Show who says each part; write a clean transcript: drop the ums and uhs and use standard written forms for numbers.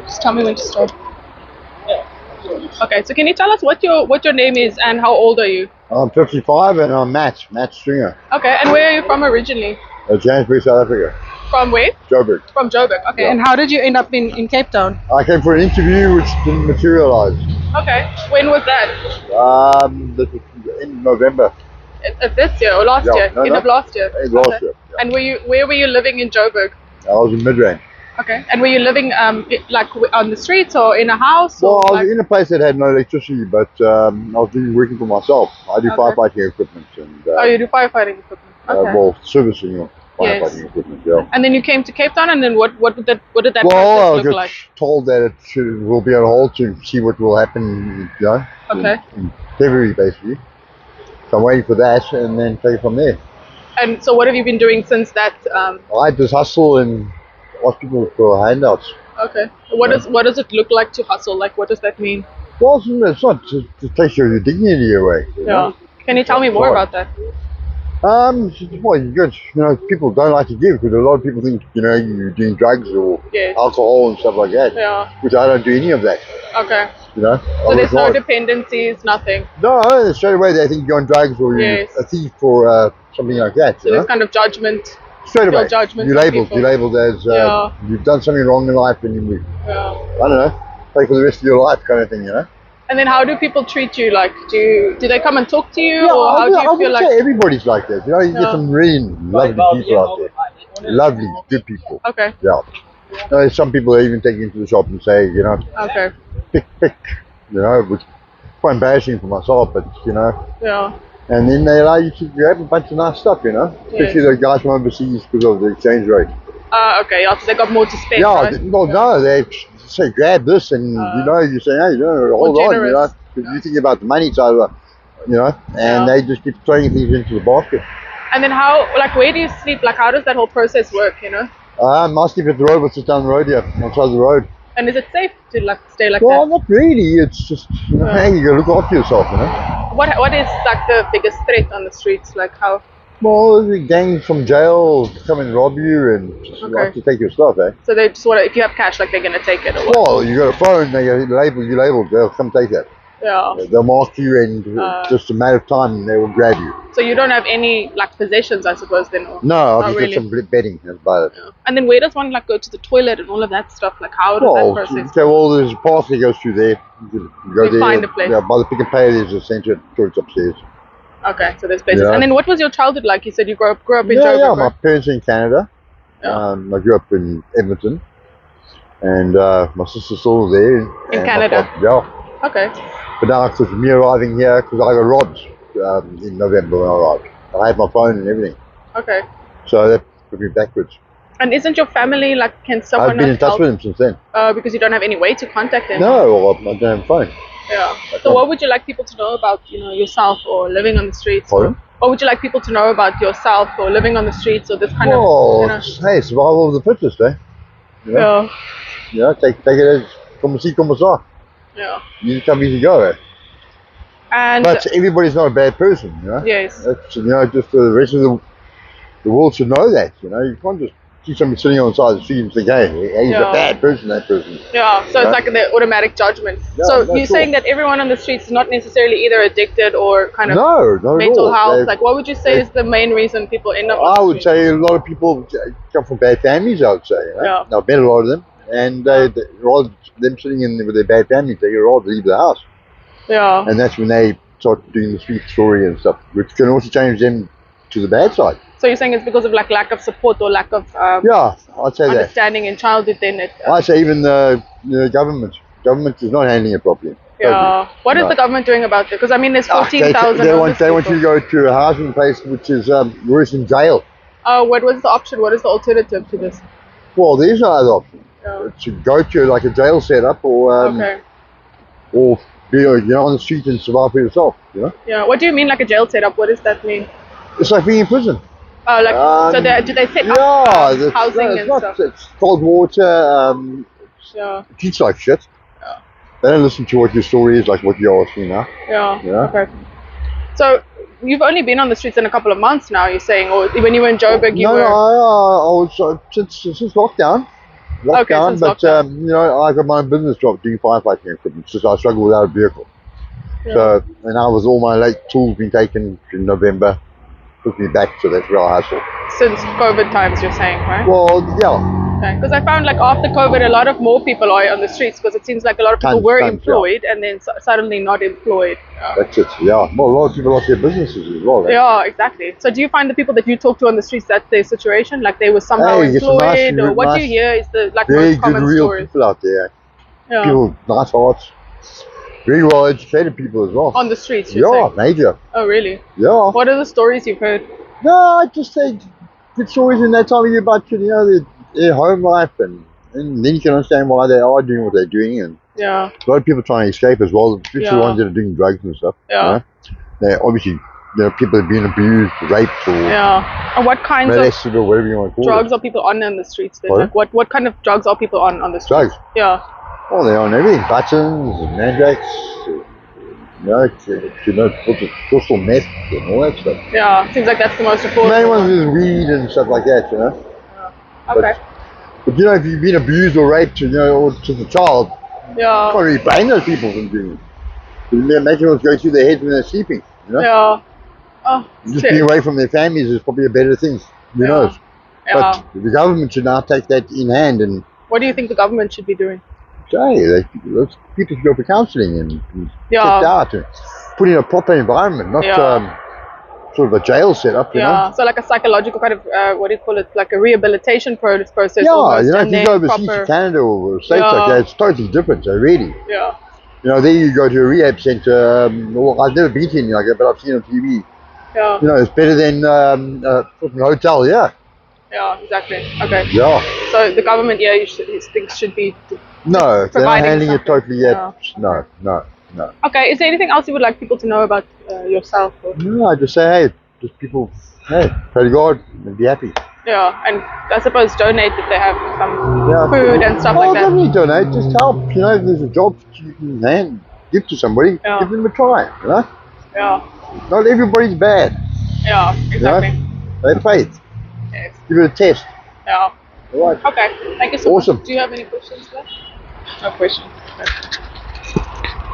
Speaker 1: Just tell me when to stop. Okay, so can you tell us what your name is and how old are you?
Speaker 2: I'm 55 and I'm Matt Stringer.
Speaker 1: Okay, and where are you from originally?
Speaker 2: Johannesburg, South Africa.
Speaker 1: From where?
Speaker 2: Joburg.
Speaker 1: From Joburg. Okay,
Speaker 2: Yeah.
Speaker 1: and how did you end up in Cape Town?
Speaker 2: I came for an interview which didn't materialise.
Speaker 1: Okay, when was that?
Speaker 2: This was in November.
Speaker 1: This year or last year?
Speaker 2: No,
Speaker 1: End of last year?
Speaker 2: Last year. Yeah.
Speaker 1: And where were you living in Joburg?
Speaker 2: I was in Midrand.
Speaker 1: Okay, and were you living like on the streets or in a house?
Speaker 2: Well,
Speaker 1: or
Speaker 2: I was in a place that had no electricity, but I was working for myself. I do firefighting equipment and.
Speaker 1: Oh, you do firefighting equipment. Okay.
Speaker 2: Well, servicing firefighting equipment. Yeah.
Speaker 1: And then you came to Cape Town, and then what did that process look like?
Speaker 2: I got told that it will be on hold to see what will happen. In February basically. So I'm waiting for that, and then take it from there.
Speaker 1: And so, what have you been doing since that?
Speaker 2: I just hustle and ask people for handouts.
Speaker 1: Okay. What does it look like to hustle? Like, what does that mean?
Speaker 2: Well, it's not to take your dignity away. You know?
Speaker 1: Can you tell me more about that?
Speaker 2: Well, you good. People don't like to give because a lot of people think you're doing drugs or alcohol and stuff like that.
Speaker 1: Yeah.
Speaker 2: Which I don't do any of that.
Speaker 1: Okay.
Speaker 2: So
Speaker 1: there's no dependencies, nothing.
Speaker 2: No, straight away they think you're on drugs or you're a thief or something like that.
Speaker 1: So there's kind of judgment.
Speaker 2: Straight away. You're labelled as you've done something wrong in life and you I don't know, pay for the rest of your life kind of thing,
Speaker 1: And then how do people treat you? Like, do they come and talk to you, or how do you feel like?
Speaker 2: I would say everybody's like that. You get some really lovely people out there. Lovely, good people.
Speaker 1: Okay.
Speaker 2: Yeah. There's some people that even take you into the shop and say,
Speaker 1: Okay.
Speaker 2: Pick, which is quite embarrassing for myself, but
Speaker 1: Yeah.
Speaker 2: And then they allow you to grab a bunch of nice stuff, especially the guys from overseas because of the exchange rate.
Speaker 1: Okay, yeah, so they got more to spend.
Speaker 2: Yeah,
Speaker 1: right?
Speaker 2: no, they say grab this, and you say, hey, hold on, because you're thinking about the money side of it, and they just keep throwing things into the basket.
Speaker 1: And then where do you sleep? Like, how does that whole process work?
Speaker 2: I sleep at the road, what's just down the road here, on the side of the road.
Speaker 1: And is it safe to stay like
Speaker 2: that? Well, not really. It's just hey, you gotta look after yourself,
Speaker 1: What is like the biggest threat on the streets? Like how?
Speaker 2: Well, the gangs from jail come and rob you and just like to take your stuff,
Speaker 1: So they just if you have cash, like they're gonna take it. Or what?
Speaker 2: Well, you got a phone, they labeled, they'll come take that.
Speaker 1: Yeah.
Speaker 2: They'll mark you, and just a matter of time, they will grab you.
Speaker 1: So you don't have any possessions, I suppose, then? Or
Speaker 2: no, I've just got some bedding. That's about it.
Speaker 1: Yeah. And then where does one go to the toilet and all of that stuff? Like how does that process?
Speaker 2: Okay, well, there's a path that goes through there. You go there.
Speaker 1: Find a place.
Speaker 2: Yeah, by the Pick and Pay, there's a centre toilets upstairs.
Speaker 1: Okay, so there's places. Yeah. And then what was your childhood like? You said you grew up in Joburg.
Speaker 2: Yeah, my parents are in Canada. Yeah. I grew up in Edmonton, and my sister's still there
Speaker 1: in Canada.
Speaker 2: Yeah.
Speaker 1: Okay.
Speaker 2: But now, because me arriving here, because I got robbed in November when I arrived. I had my phone and everything.
Speaker 1: Okay.
Speaker 2: So that put me backwards.
Speaker 1: And isn't your family can someone?
Speaker 2: I've been in touch with them since then.
Speaker 1: Because you don't have any way to contact them.
Speaker 2: No, I don't have a phone.
Speaker 1: Yeah. So what would you like people to know about yourself or living on the streets?
Speaker 2: Pardon?
Speaker 1: What would you like people to know about yourself or living on the streets or this kind of?
Speaker 2: Hey, survival of the fittest, eh?
Speaker 1: Yeah.
Speaker 2: Yeah. Take it as como si como sa.
Speaker 1: Yeah.
Speaker 2: You just come easy go, eh? But everybody's not a bad person,
Speaker 1: Yes.
Speaker 2: That's, just the rest of the world should know that, You can't just see somebody sitting on the side of the street and think, hey, he's a bad person, that person.
Speaker 1: Yeah, so it's like the automatic judgment. Yeah, so you're saying that everyone on the streets is not necessarily either addicted or kind of mental health. Like, what would you say is the main reason people end up on the
Speaker 2: would say a lot of people come from bad families, I would say.
Speaker 1: Yeah.
Speaker 2: I've met a lot of them. And rather them sitting in with their bad families, they rather leave the house.
Speaker 1: Yeah.
Speaker 2: And that's when they start doing the street story and stuff, which can also change them to the bad side.
Speaker 1: So you're saying it's because of lack of support or lack of
Speaker 2: I'd say
Speaker 1: understanding in childhood then?
Speaker 2: I'd say even the government is not handling it properly.
Speaker 1: Yeah. What is the government doing about it? Because I mean there's 14,000
Speaker 2: they want you to go to a housing place which is worse than jail.
Speaker 1: What was the option? What is the alternative to this?
Speaker 2: Well, there is no other option. To go to like a jail setup or be on the street and survive for yourself,
Speaker 1: Yeah. What do you mean like a jail setup? What does that mean?
Speaker 2: It's like being in prison.
Speaker 1: Oh, do they set up housing and stuff?
Speaker 2: It's cold water. Teach like shit.
Speaker 1: Yeah.
Speaker 2: They don't listen to what your story is, like what you're asking now.
Speaker 1: Yeah. Okay. So you've only been on the streets in a couple of months now. You're saying, or when you were in Joburg, you were?
Speaker 2: No, I was since lockdown. lockdown, but you know, I got my own business job doing firefighting equipment. Just I struggle without a vehicle. Yeah. So, and now with all my late tools being taken in November, took me back to that real hustle.
Speaker 1: Since COVID times, you're saying, right?
Speaker 2: Well, yeah.
Speaker 1: Because I found like after COVID, a lot of more people are on the streets because it seems like a lot of people were employed and then suddenly not employed.
Speaker 2: That's it, yeah. Well, a lot of people lost their businesses as well. Right?
Speaker 1: Yeah, exactly. So do you find the people that you talk to on the streets, that's their situation? Like they were somehow employed? Or what do you hear is the like
Speaker 2: very
Speaker 1: most common
Speaker 2: good, real
Speaker 1: stories?
Speaker 2: People out there.
Speaker 1: Yeah.
Speaker 2: People, nice hearts. Very well educated people as well.
Speaker 1: On the streets,
Speaker 2: yeah, major.
Speaker 1: Oh, really?
Speaker 2: Yeah.
Speaker 1: What are the stories you've heard?
Speaker 2: No, I just say good stories in that time of year about, you know, their home life and then you can understand why they are doing what they're doing. And
Speaker 1: yeah.
Speaker 2: A lot of people trying to escape as well, especially the ones that are doing drugs and stuff.
Speaker 1: Yeah.
Speaker 2: You know? They're obviously, you know, people have been abused, raped, or
Speaker 1: and what kinds
Speaker 2: molested, or whatever you want to call
Speaker 1: drugs
Speaker 2: it.
Speaker 1: are people on the streets then? Like what kind of drugs are people on the streets?
Speaker 2: Drugs?
Speaker 1: Yeah.
Speaker 2: Oh, they're on everything. Buttons, mandrax, you know, crystal meth and all that stuff.
Speaker 1: Yeah, seems like that's the most important.
Speaker 2: The main ones is weed and stuff like that, you know.
Speaker 1: Yeah. Okay.
Speaker 2: But you know, if you've been abused or raped, you know, or to the child, you can't really blame those people from doing it. They're making what's going through their heads when they're sleeping, you know.
Speaker 1: Yeah. Oh,
Speaker 2: just being away from their families is probably a better thing. Who knows?
Speaker 1: Yeah.
Speaker 2: But the government should now take that in hand and.
Speaker 1: What do you think the government should be doing?
Speaker 2: People should go for counselling and checked out and put in a proper environment, not sort of a jail setup. You know?
Speaker 1: So like a psychological kind of what do you call it? Like a rehabilitation process.
Speaker 2: Yeah, almost, you know, if you go overseas to Canada or states like that, it's totally different. So really.
Speaker 1: Yeah.
Speaker 2: You know, there you go to a rehab centre. Well, I've never been to any like that, but I've seen it on TV.
Speaker 1: Yeah.
Speaker 2: You know, it's better than a hotel. Yeah.
Speaker 1: Yeah, exactly. Okay.
Speaker 2: Yeah.
Speaker 1: So the government, things should be.
Speaker 2: No, they're not handling it totally yet. No.
Speaker 1: Okay, is there anything else you would like people to know about yourself? Or?
Speaker 2: No, I just say, hey, just people, hey, pray to God and be happy.
Speaker 1: Yeah, and I suppose donate if they have some food and stuff like that.
Speaker 2: Don't need donate, just help. You know, if there's a job you can give to somebody, give them a try, you know?
Speaker 1: Yeah.
Speaker 2: Not everybody's bad.
Speaker 1: Yeah, exactly.
Speaker 2: You know? They have faith.
Speaker 1: Yes.
Speaker 2: Give it a test.
Speaker 1: Yeah.
Speaker 2: All right.
Speaker 1: Okay, thank you so much. Do you have any questions left? No questions. Okay.